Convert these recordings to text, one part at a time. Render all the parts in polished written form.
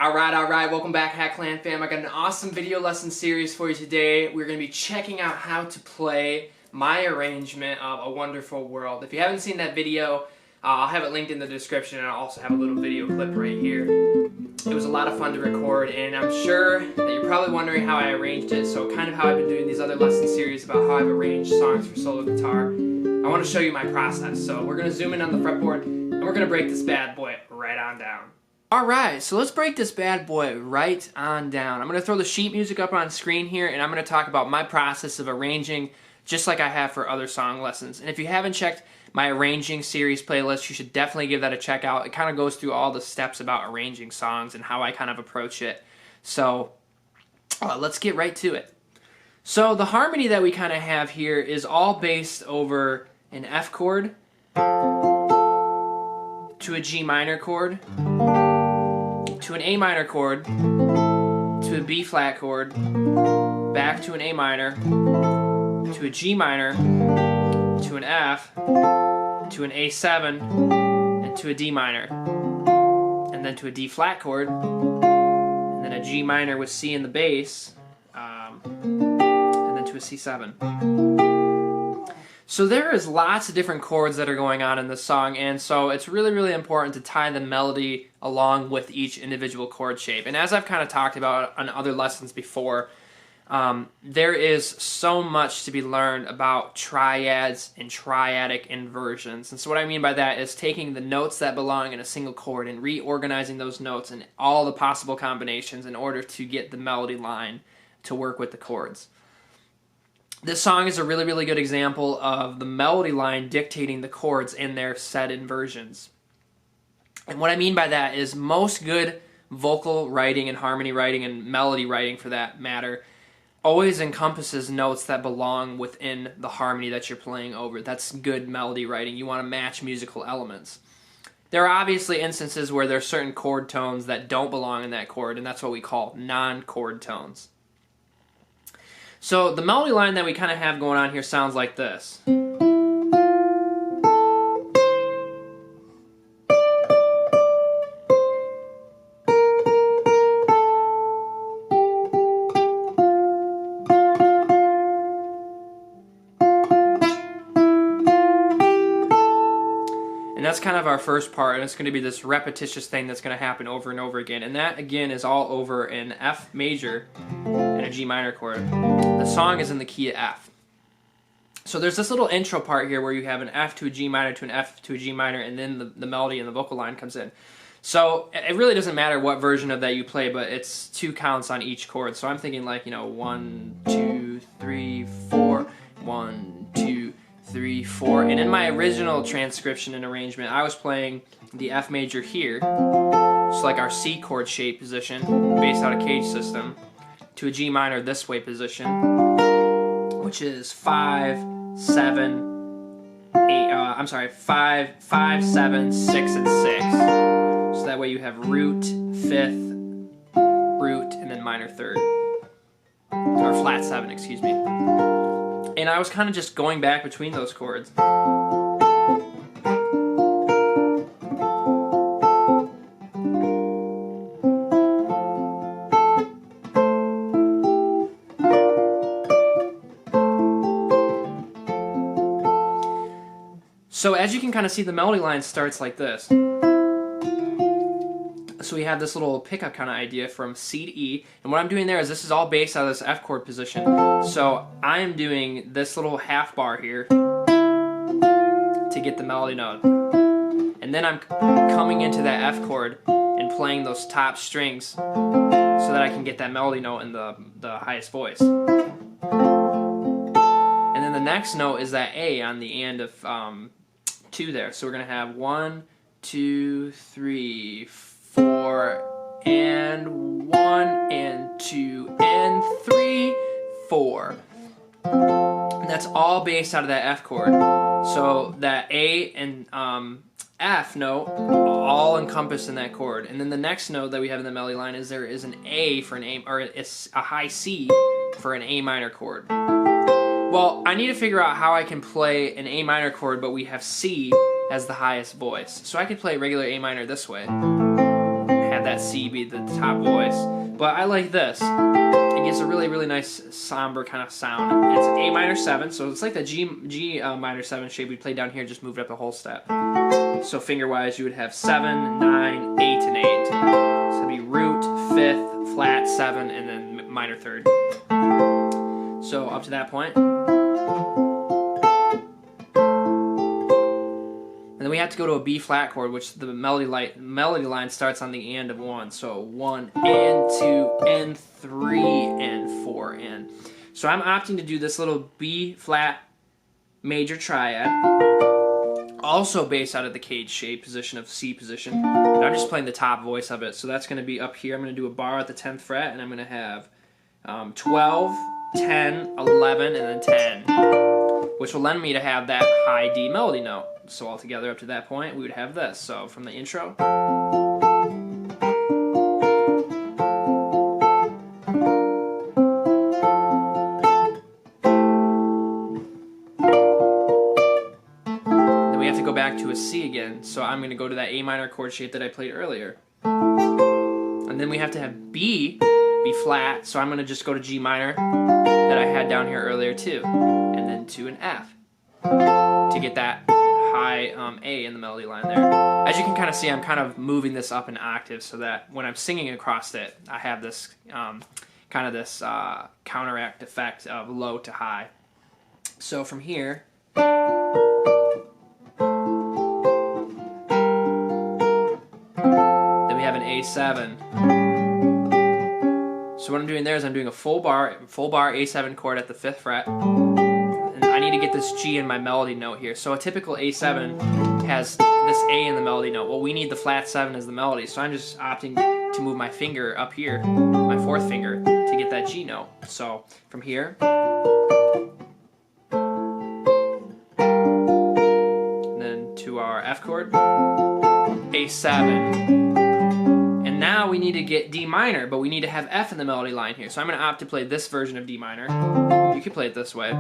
Alright, welcome back Hatt Clan fam. I got an awesome video lesson series for you today. We're going to be checking out how to play my arrangement of A Wonderful World. If you haven't seen that video, I'll have it linked in the description, and I'll also have a little video clip right here. It was a lot of fun to record, and I'm sure that you're probably wondering how I arranged it, so kind of how I've been doing these other lesson series about how I've arranged songs for solo guitar. I want to show you my process, so we're going to zoom in on the fretboard, and we're going to break this bad boy right on down. Alright, so let's break this bad boy right on down. I'm going to throw the sheet music up on screen here, and I'm going to talk about my process of arranging just like I have for other song lessons. And if you haven't checked my arranging series playlist, you should definitely give that a check out. It kind of goes through all the steps about arranging songs and how I kind of approach it. So let's get right to it. So the harmony that we kind of have here is all based over an F chord to a G minor chord, to an A minor chord, to a B flat chord, back to an A minor, to a G minor, to an F, to an A7, and to a D minor, and then to a D flat chord, and then a G minor with C in the bass, and then to a C7. So there is lots of different chords that are going on in this song, and so it's really important to tie the melody along with each individual chord shape. And as I've kind of talked about on other lessons before, there is so much to be learned about triads and triadic inversions. And so what I mean by that is taking the notes that belong in a single chord and reorganizing those notes in all the possible combinations in order to get the melody line to work with the chords. This song is a really good example of the melody line dictating the chords in their set inversions. And what I mean by that is most good vocal writing and harmony writing and melody writing, for that matter, always encompasses notes that belong within the harmony that you're playing over. That's good melody writing. You want to match musical elements. There are obviously instances where there are certain chord tones that don't belong in that chord, and that's what we call non-chord tones. So the melody line that we kind of have going on here sounds like this. And that's kind of our first part, and it's going to be this repetitious thing that's going to happen over and over again. And that, again, is all over an F major and a G minor chord. The song is in the key of F. So there's this little intro part here where you have an F to a G minor to an F to a G minor, and then the melody and the vocal line comes in. So it really doesn't matter what version of that you play, but it's 2 counts on each chord. So I'm thinking like, 1, 2, 3, 4, 1, 2, 3, 4. And in my original transcription and arrangement, I was playing the F major here, just like our C chord shape position, based out of cage system, to a G minor this way position, which is 5, 7, 8, 5, 7, 6, and 6. So that way you have root, 5th, root, and then minor 3rd. Or flat 7, excuse me. And I was kind of just going back between those chords. So as you can kind of see, the melody line starts like this. So we have this little pickup kind of idea from C to E, and what I'm doing there is this is all based out of this F chord position. So I am doing this little half bar here to get the melody note, and then I'm coming into that F chord and playing those top strings so that I can get that melody note in the highest voice. And then the next note is that A on the end of 2 there. So we're going to have 1, 2, 3, 4, and 1, and 2, and 3, 4. And that's all based out of that F chord. So that A and F note all encompassed in that chord. And then the next note that we have in the melody line is there is an A for an A, or it's a high C for an A minor chord. Well, I need to figure out how I can play an A minor chord, but we have C as the highest voice. So I could play regular A minor this way, have that that C be the top voice. But I like this. It gives a really, really nice somber kind of sound. It's A minor 7, so it's like the G minor 7 shape we played down here, just moved up a whole step. So finger-wise, you would have 7, 9, 8, and 8. So it'd be root, 5th, flat, 7, and then minor 3rd. So up to that point. And then we have to go to a B flat chord, which the melody line starts on the and of 1. So 1 and 2 and 3 and 4 and. So I'm opting to do this little B flat major triad, also based out of the cage shape position of C position. But I'm just playing the top voice of it. So that's going to be up here. I'm going to do a bar at the 10th fret, and I'm going to have 12, 10, 11, and then 10, which will lend me to have that high D melody note. So altogether up to that point, we would have this. So from the intro. Then we have to go back to a C again. So I'm going to go to that A minor chord shape that I played earlier. And then we have to have B flat. So I'm going to just go to G minor that I had down here earlier too. And then to an F to get that high A in the melody line there. As you can kind of see, I'm kind of moving this up an octave so that when I'm singing across it, I have this kind of this counteract effect of low to high. So from here, then we have an A7. So what I'm doing there is I'm doing a full bar A7 chord at the 5th fret. I need to get this G in my melody note here. So a typical A7 has this A in the melody note. Well, we need the flat 7 as the melody, so I'm just opting to move my finger up here, my 4th finger, to get that G note. So from here, and then to our F chord, A7. And now we need to get D minor, but we need to have F in the melody line here. So I'm going to opt to play this version of D minor. You could play it this way.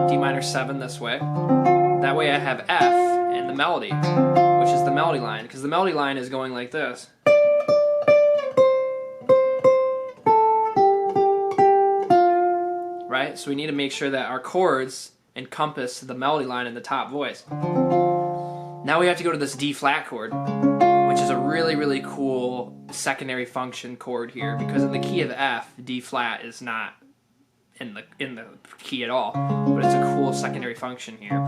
D minor 7 this way. That way I have F in the melody, which is the melody line, because the melody line is going like this. Right? So we need to make sure that our chords encompass the melody line in the top voice. Now we have to go to this D flat chord, which is a really, really cool secondary function chord here, because in the key of F, D flat is not in the key at all, but it's a cool secondary function here.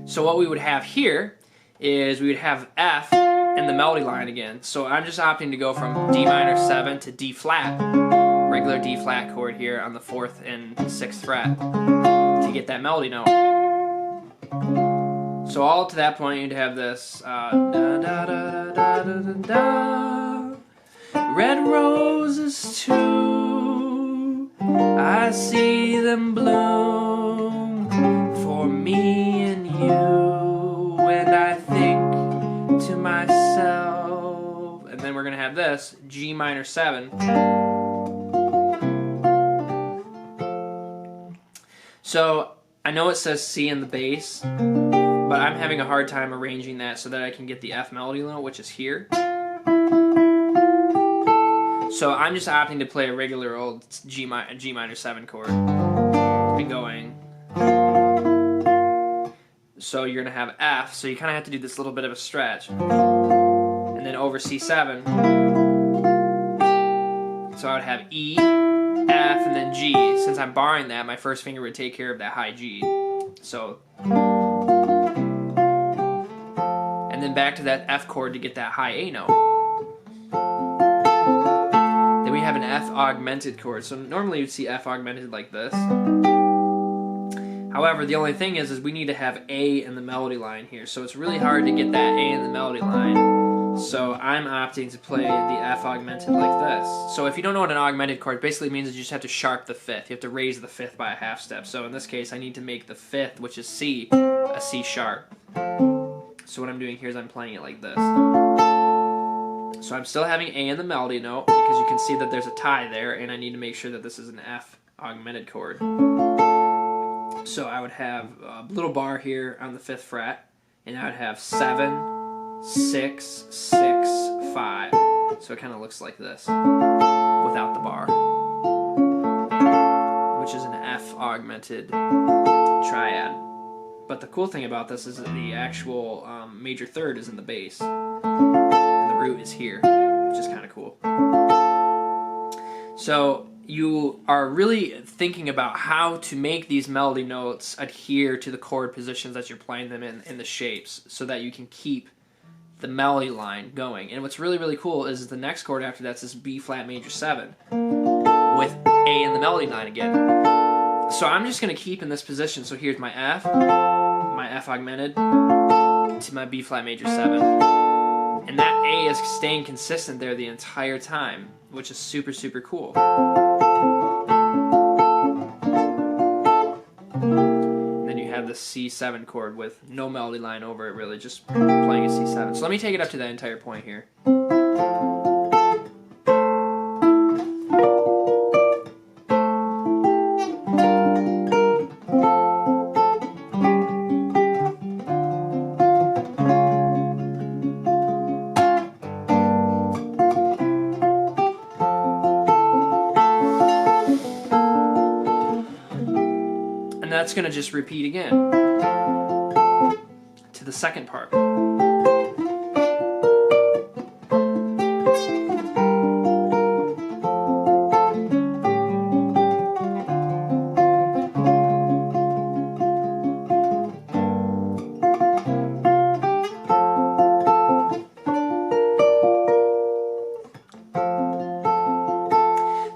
So what we would have here is we would have F in the melody line again. So I'm just opting to go from D minor 7 to D flat, regular D flat chord here on the 4th and 6th fret to get that melody note. So all to that point you'd have this da, da, da, da, da, da, da, red roses too, I see them bloom for me and you, and I think to myself, and then we're gonna have this G minor 7. So I know it says C in the bass, but I'm having a hard time arranging that so that I can get the F melody note, which is here. So I'm just opting to play a regular old G minor 7 chord and going. So you're going to have F, so you kind of have to do this little bit of a stretch. And then over C7. So I would have E, F, and then G. Since I'm barring that, my first finger would take care of that high G. So, and then back to that F chord to get that high A note. Then we have an F augmented chord. So normally you'd see F augmented like this. However, the only thing is we need to have A in the melody line here. So it's really hard to get that A in the melody line. So I'm opting to play the F augmented like this. So if you don't know what an augmented chord basically means, is you just have to sharp the 5th. You have to raise the 5th by a half step. So in this case, I need to make the 5th, which is C, a C sharp. So what I'm doing here is I'm playing it like this. So I'm still having A in the melody note because you can see that there's a tie there, and I need to make sure that this is an F augmented chord. So I would have a little bar here on the 5th fret, and I would have 7, 6, 6, 5. So it kind of looks like this without the bar, which is an F augmented triad. But the cool thing about this is that the actual major third is in the bass, and the root is here, which is kind of cool. So you are really thinking about how to make these melody notes adhere to the chord positions that you're playing them in the shapes, so that you can keep the melody line going. And what's really, really cool is the next chord after that's this B flat major 7 with A in the melody line again. So I'm just going to keep in this position. So here's my F augmented to my B flat major 7. And that A is staying consistent there the entire time, which is super, super cool. And then you have the C7 chord with no melody line over it, really, just playing a C7. So let me take it up to that entire point here. That's going to just repeat again to the second part.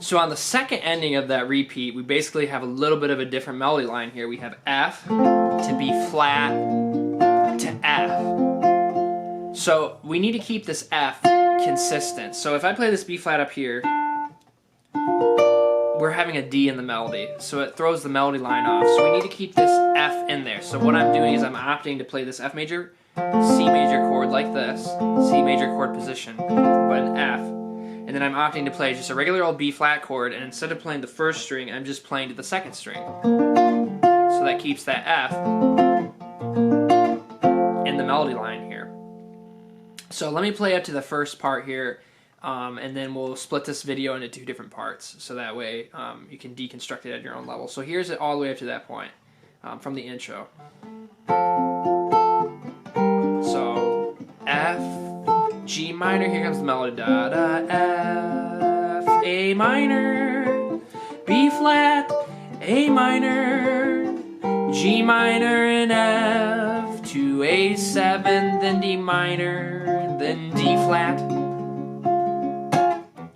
So on the second ending of that repeat, we basically have a little bit of a different melody line here. We have F to B flat to F. So we need to keep this F consistent. So if I play this B flat up here, we're having a D in the melody, so it throws the melody line off. So we need to keep this F in there. So what I'm doing is I'm opting to play this F major, C major chord like this, C major chord position, but an F. And then I'm opting to play just a regular old B flat chord, and instead of playing the first string, I'm just playing to the second string. So that keeps that F in the melody line here. So let me play up to the first part here, and then we'll split this video into 2 different parts, so that way you can deconstruct it at your own level. So here's it all the way up to that point from the intro. So F, G minor, here comes the melody, da da F, A minor, B flat, A minor, G minor and F, to A7, then D minor, then D flat,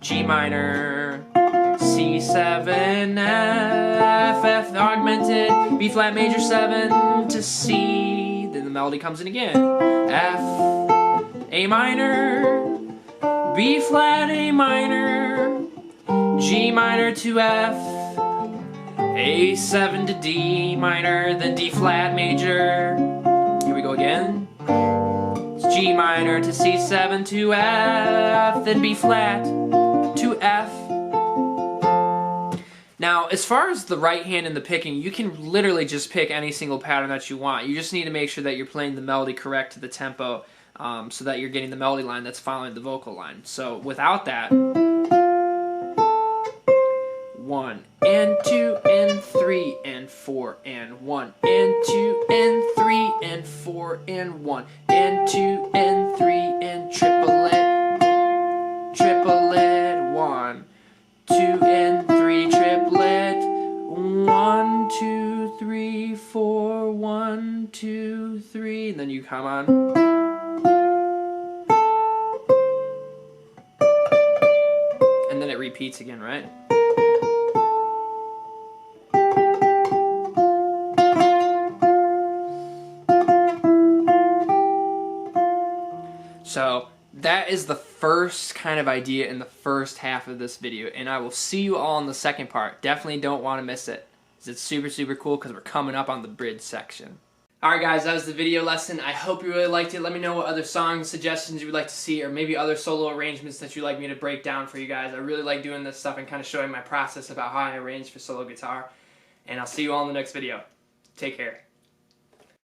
G minor, C7, F, F augmented, B flat major 7 to C, then the melody comes in again, F, A minor, B flat, A minor, G minor to F, A7 to D minor, then D flat major. Here we go again. It's G minor to C7 to F, then B flat to F. Now, as far as the right hand in the picking, you can literally just pick any single pattern that you want. You just need to make sure that you're playing the melody correct to the tempo, so that you're getting the melody line that's following the vocal line. So without that, 1 and 2 and 3 and 4 and 1 and 2 and 3 and 4 and 1 and 2 and 3 and triplet, triplet, 1, 2 and 3 triplet, 1, 2, 3, 4, 1, 2, 3, and then you come on. And then it repeats again, right? So that is the first kind of idea in the first half of this video, and I will see you all in the second part. Definitely don't want to miss it. It's super, super cool because we're coming up on the bridge section. Alright guys, that was the video lesson. I hope you really liked it. Let me know what other song suggestions you would like to see, or maybe other solo arrangements that you'd like me to break down for you guys. I really like doing this stuff and kind of showing my process about how I arrange for solo guitar. And I'll see you all in the next video. Take care.